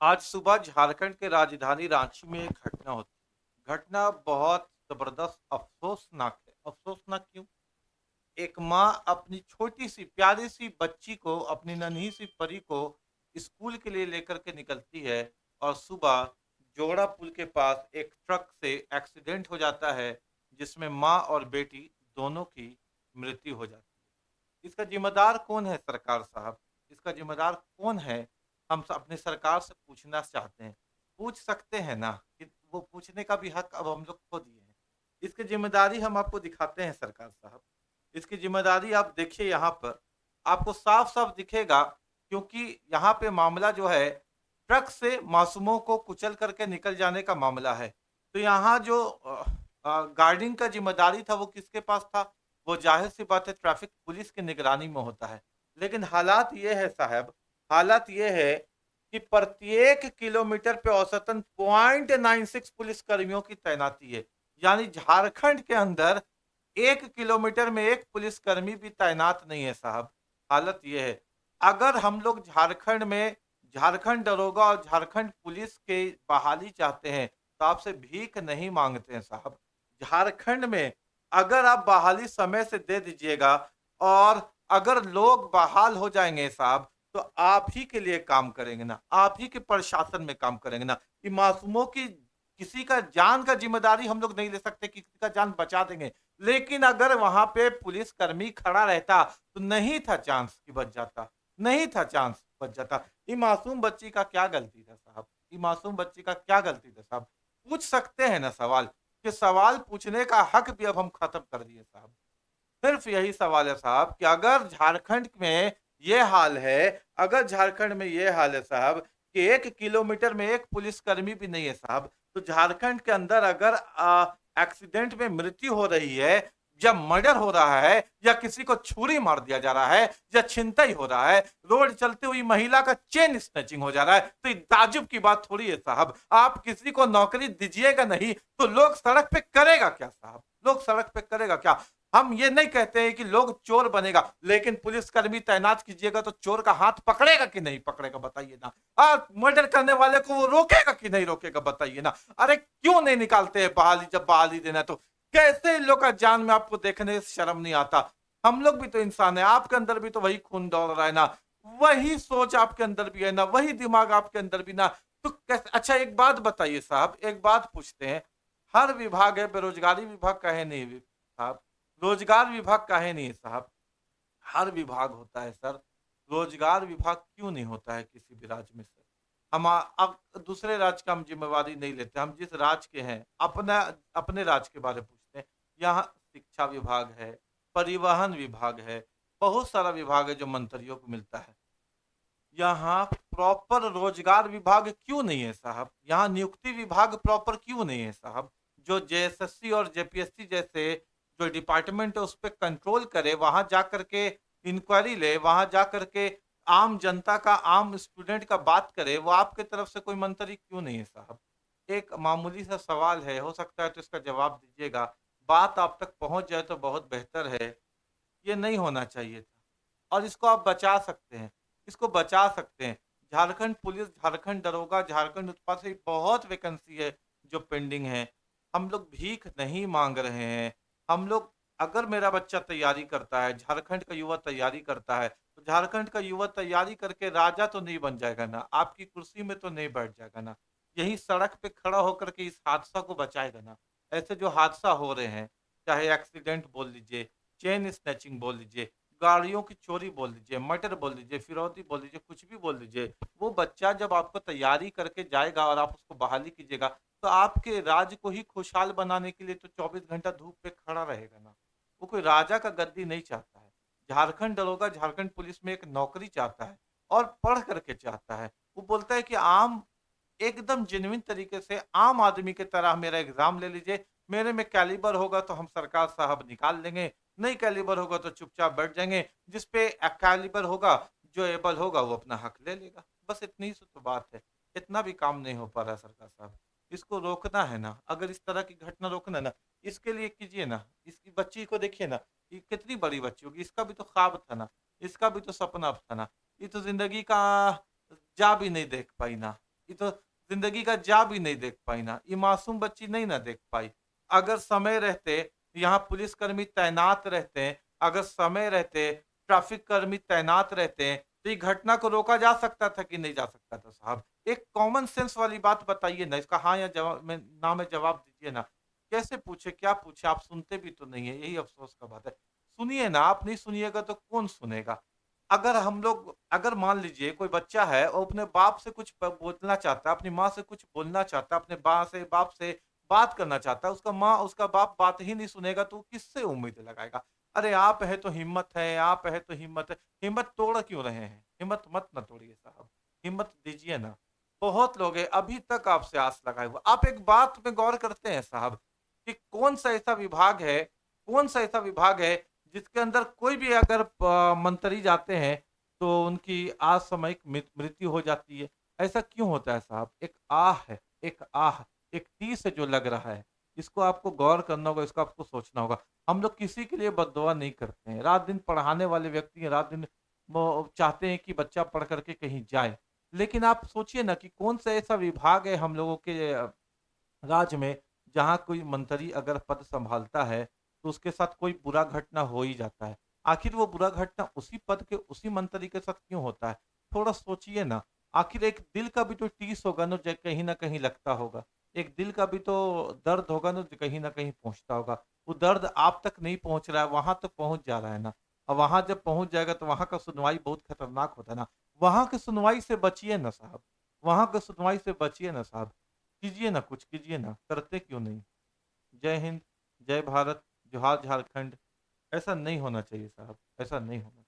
आज सुबह झारखंड के राजधानी रांची में एक घटना होती है। घटना बहुत जबरदस्त अफसोसनाक है। अफसोसनाक क्यों? एक माँ अपनी छोटी सी प्यारी सी बच्ची को, अपनी नन्ही सी परी को स्कूल के लिए लेकर के निकलती है और सुबह जोड़ा पुल के पास एक ट्रक से एक्सीडेंट हो जाता है, जिसमें माँ और बेटी दोनों की मृत्यु हो जाती है। इसका ज़िम्मेदार कौन है सरकार साहब? इसका ज़िम्मेदार कौन है? अपने सरकार से पूछना चाहते हैं। पूछ सकते हैं ना, कि वो पूछने का भी हक अब हम लोग खो दिए हैं। इसकी ज़िम्मेदारी हम आपको दिखाते हैं सरकार साहब। इसकी ज़िम्मेदारी आप देखिए यहाँ पर, आपको साफ-साफ दिखेगा, क्योंकि यहाँ पे मामला जो है, ट्रक से मासूमों को कुचल करके निकल जाने का मामला है। तो यहाँ जो गार्डिंग का ज़िम्मेदारी था वो किसके पास था? वो ज़ाहिर-सी बात है ट्रैफ़िक पुलिस की निगरानी में होता है। लेकिन हालात ये है साहब, हालात ये है कि प्रत्येक किलोमीटर पे औसतन 0.96 पुलिस कर्मियों की तैनाती है। यानी झारखंड के अंदर 1 किलोमीटर में 1 पुलिसकर्मी भी तैनात नहीं है साहब। हालत ये है। अगर हम लोग झारखंड में झारखंड दरोगा और झारखंड पुलिस के बहाली चाहते हैं, तो आपसे भीख नहीं माँगते हैं साहब। झारखंड में अगर आप बहाली समय से दे दीजिएगा और अगर लोग बहाल हो जाएँगे साहब, तो आप ही के लिए काम करेंगे ना, आप ही के प्रशासन में काम करेंगे ना। कि मासूमों की किसी का जान का ज़िम्मेदारी हम लोग नहीं ले सकते कि किसी का जान बचा देंगे। लेकिन अगर वहाँ पे पुलिसकर्मी खड़ा रहता, तो नहीं था चांस कि बच जाता, नहीं था चांस बच जाता। ये मासूम बच्ची का क्या गलती था साहब? ये मासूम बच्ची का क्या गलती था साहब? पूछ सकते हैं ना सवाल, कि सवाल पूछने का हक भी अब हम खत्म कर दिए साहब। सिर्फ यही सवाल है साहब कि अगर झारखंड में ये हाल है, अगर झारखंड में ये हाल है साहब कि 1 किलोमीटर में 1 पुलिसकर्मी भी नहीं है साहब, तो झारखंड के अंदर अगर एक्सीडेंट में मृत्यु हो रही है, या मर्डर हो रहा है, या किसी को छुरी मार दिया जा रहा है, या छिनतई हो रहा है, रोड चलते हुई महिला का चेन स्नैचिंग हो जा रहा है, तो ये ताज्जुब की बात थोड़ी है साहब। आप किसी को नौकरी दीजिएगा नहीं, तो लोग सड़क पे करेगा क्या साहब? लोग सड़क पे करेगा क्या? हम ये नहीं कहते हैं कि लोग चोर बनेगा, लेकिन पुलिसकर्मी तैनात कीजिएगा तो चोर का हाथ पकड़ेगा कि नहीं पकड़ेगा बताइए ना? मर्डर करने वाले को वो रोकेगा कि नहीं रोकेगा बताइए ना? अरे क्यों नहीं निकालते हैं बहाली, जब बहाली देना है तो? कैसे इन लोग का जान में आपको देखने से शर्म नहीं आता? हम लोग भी तो इंसान हैं, आपके अंदर भी तो वही खून दौड़ रहा है ना, वही सोच आपके अंदर भी है ना, वही दिमाग आपके अंदर भी ना, तो कैसे? अच्छा एक बात बताइए साहब, एक बात पूछते हैं, हर विभाग है, बेरोजगारी विभाग काहे नहीं साहब? रोजगार विभाग काहे नहीं है साहब? हर विभाग होता है सर। रोजगार विभाग क्यों नहीं होता है किसी भी राज्य में सर? अब दूसरे राज्य का हम ज़िम्मेवारी नहीं लेते, हम जिस राज्य के हैं, अपना अपने राज्य के बारे में पूछते हैं। यहाँ शिक्षा विभाग है, परिवहन विभाग है, बहुत सारा विभाग है जो मंत्रियों को मिलता है। यहाँ प्रॉपर रोजगार विभाग क्यों नहीं है साहब? यहाँ नियुक्ति विभाग प्रॉपर क्यों नहीं है साहब? जो जेएसएससी और जेपीएससी जैसे जो डिपार्टमेंट है उस पे कंट्रोल करे, वहाँ जा कर के इंक्वायरी ले, वहाँ जा कर के आम जनता का, आम स्टूडेंट का बात करे, वो आपके तरफ से कोई मंत्री क्यों नहीं है साहब? एक मामूली सा सवाल है, हो सकता है तो इसका जवाब दीजिएगा। बात आप तक पहुँच जाए तो बहुत बेहतर है। ये नहीं होना चाहिए था और इसको आप बचा सकते हैं, इसको बचा सकते हैं। झारखंड पुलिस, झारखंड दरोगा, झारखंड उत्पाद से बहुत वैकेंसी है जो पेंडिंग है। हम लोग भीख नहीं माँग रहे हैं। हम लोग, अगर मेरा बच्चा तैयारी करता है, झारखंड का युवा तैयारी करता है, तो झारखंड का युवा तैयारी करके राजा तो नहीं बन जाएगा ना, आपकी कुर्सी में तो नहीं बैठ जाएगा ना। यही सड़क पे खड़ा होकर के इस हादसा को बचाएगा ना। ऐसे जो हादसा हो रहे हैं, चाहे एक्सीडेंट बोल लीजिए, चेन स्नैचिंग बोल लीजिए, गाड़ियों की चोरी बोल लीजिए, मर्डर बोल लीजिए, फिरौती बोल लीजिए, कुछ भी बोल लीजिए। वो बच्चा जब आपको तैयारी करके जाएगा और आप उसको बहाली कीजिएगा, तो आपके राज्य को ही खुशहाल बनाने के लिए तो 24 घंटा धूप पे खड़ा रहेगा ना। वो कोई राजा का गद्दी नहीं चाहता है। झारखंड दरोगा, झारखंड पुलिस में एक नौकरी चाहता है और पढ़ करके चाहता है। वो बोलता है कि आम, एकदम जेन्युइन तरीके से आम आदमी की तरह मेरा एग्ज़ाम ले लीजिए, मेरे में कैलिबर होगा तो हम सरकार साहब निकाल देंगे, नहीं कैलिबर होगा तो चुपचाप बैठ जाएँगे, जिस पे कैलिबर होगा, जो एबल होगा वो अपना हक ले लेगा। बस इतनी ही सी तो बात है। इतना भी काम नहीं हो पा रहा है सरकार साहब। इसको रोकना है ना, अगर इस तरह की घटना रोकना है ना, इसके लिए कीजिए ना, इसकी बच्ची को देखिए ना, ये कितनी बड़ी बच्ची होगी, इसका भी तो ख्वाब था ना, इसका भी तो सपना था ना, ये तो ज़िंदगी का जा भी नहीं देख पाई ना। ये तो जिंदगी का जा भी नहीं देख पाई ना, ये मासूम बच्ची नहीं ना देख पाई। अगर समय रहते यहाँ पुलिसकर्मी तैनात रहते, अगर समय रहते ट्रैफिक कर्मी तैनात रहते, तो ये घटना को रोका जा सकता था कि नहीं जा सकता था साहब? एक कॉमन सेंस वाली बात बताइए ना, इसका हाँ या जवाब दीजिए ना। कैसे पूछे, क्या पूछे? आप सुनते भी तो नहीं है, यही अफ़सोस का बात है। सुनिए ना, आप नहीं सुनिएगा तो कौन सुनेगा? अगर मान लीजिए कोई बच्चा है और अपने बाप से कुछ बोलना चाहता है, अपनी माँ से कुछ बोलना चाहता है, अपने बाप से बात करना चाहता है, उसका बाप बात ही नहीं सुनेगा तो वो किससे उम्मीद लगाएगा? अरे आप है तो हिम्मत है, आप है तो हिम्मत है। हिम्मत तोड़ क्यों रहे हैं? हिम्मत मत ना तोड़िए साहब, हिम्मत दीजिए ना। बहुत लोग हैं अभी तक आपसे आस लगाए हुए। आप एक बात पे गौर करते हैं साहब कि कौन सा ऐसा विभाग है जिसके अंदर कोई भी अगर मंत्री जाते हैं तो उनकी असामयिक मृत्यु हो जाती है। ऐसा क्यों होता है साहब? एक आह है, एक तीस है जो लग रहा है। इसको आपको गौर करना होगा, इसको आपको सोचना होगा। हम लोग किसी के लिए बददुआ नहीं करते हैं। रात दिन पढ़ाने वाले व्यक्ति हैं, रात दिन वो चाहते हैं कि बच्चा पढ़ कर के कहीं जाए। लेकिन आप सोचिए ना कि कौन सा ऐसा विभाग है हम लोगों के राज्य में जहाँ कोई मंत्री अगर पद संभालता है तो उसके साथ कोई बुरा घटना हो ही जाता है। आखिर वो बुरा घटना उसी पद के उसी मंत्री के साथ क्यों होता है? थोड़ा सोचिए ना। आखिर एक दिल का भी तो टीस होगा ना, जो कहीं न कहीं लगता होगा। एक दिल का भी तो दर्द होगा ना, जो कहीं न कहीं पहुँचता होगा। वो दर्द आप तक नहीं पहुँच रहा है, वहाँ तक पहुँच जा रहा है ना। और वहाँ जब पहुँच जाएगा तो वहाँ का सुनवाई बहुत खतरनाक होता है ना। वहाँ की सुनवाई से बचिए ना साहब, वहाँ की सुनवाई से बचिए ना साहब। कीजिए ना, कुछ कीजिए ना, करते क्यों नहीं? जय हिंद, जय भारत, जोहार झारखंड। ऐसा नहीं होना चाहिए साहब, ऐसा नहीं होना